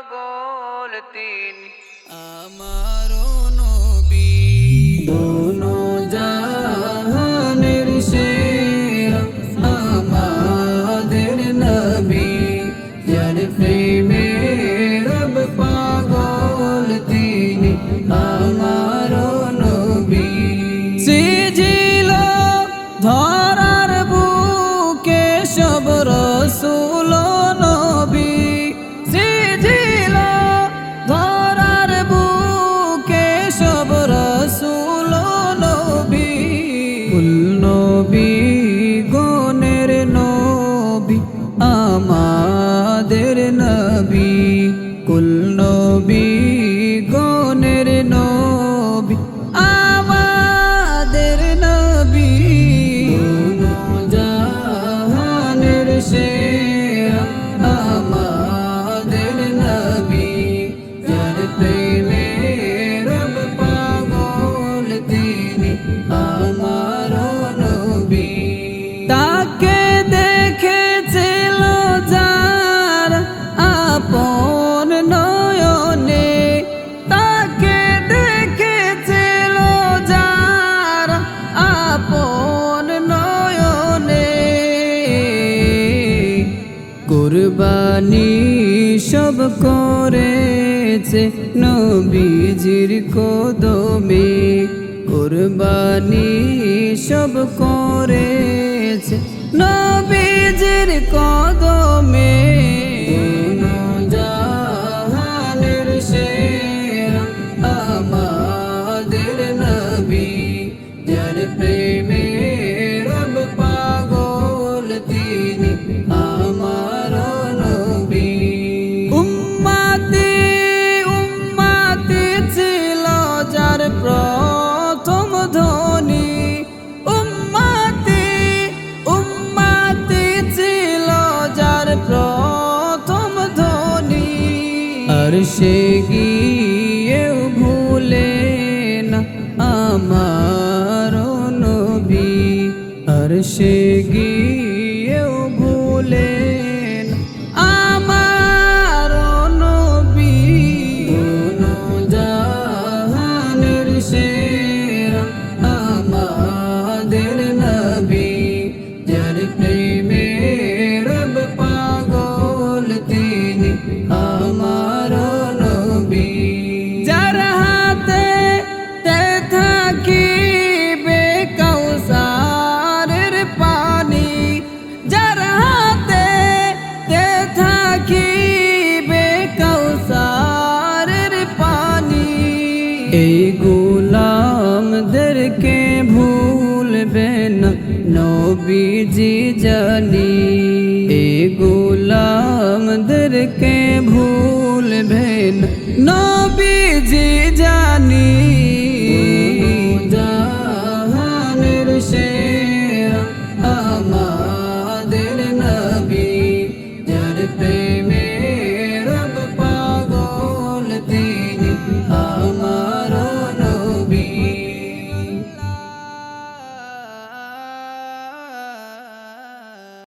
পাগল তিনি আমারো নবী দোনো জাহানের সেরা আমাদের নবী যার প্রেমে রব পাগল তিনি আমারো নবী সিজিল ধরার বুকে সব রসুল নবী সিজিল ধরার বুকে সব রসুল নবী কুল নবী গণের নবী আমাদের নবী কুল নবী গণের নবী আমাদের নবী জাহানের সেরা আমাদের নবী যার প্রেমে রব পাগল তিনি আমারও নবী তাকে দেখেছিল যার আপন নয়নে তাকে দেখেছিল যার আপন নয়নে কুরবানি সব করেছে নবীজির কদমে কুরবানি সব করেছে নবীজির কদমে জাহানের সেরা আমাদের নবী যার প্রেমে রব পাগল তিনি আমারও নবী উম্মতি উম্মতি ছিল যার প্রথম ধ্বনি উম্মতি উম্মতি ছিল যার প্রথম ধ্বনি আর সে গিয়েও ভুলে না আমারও নবী আর সে গিয়েও ভুলে না আমারও নবী দোনো জাহানের সেরা আমাদের নবী যার প্রেমে রব পাগল তিনি আমারও নবী যার হাতে তে থাকিবে কাউসারের পানি যার হাতে তে থাকিবে কাউসারের পানি এই গোলামদেরকে ভুলবে না নবীজি জানি এই গোলামদেরকে ভুলবে না নবীজি জানি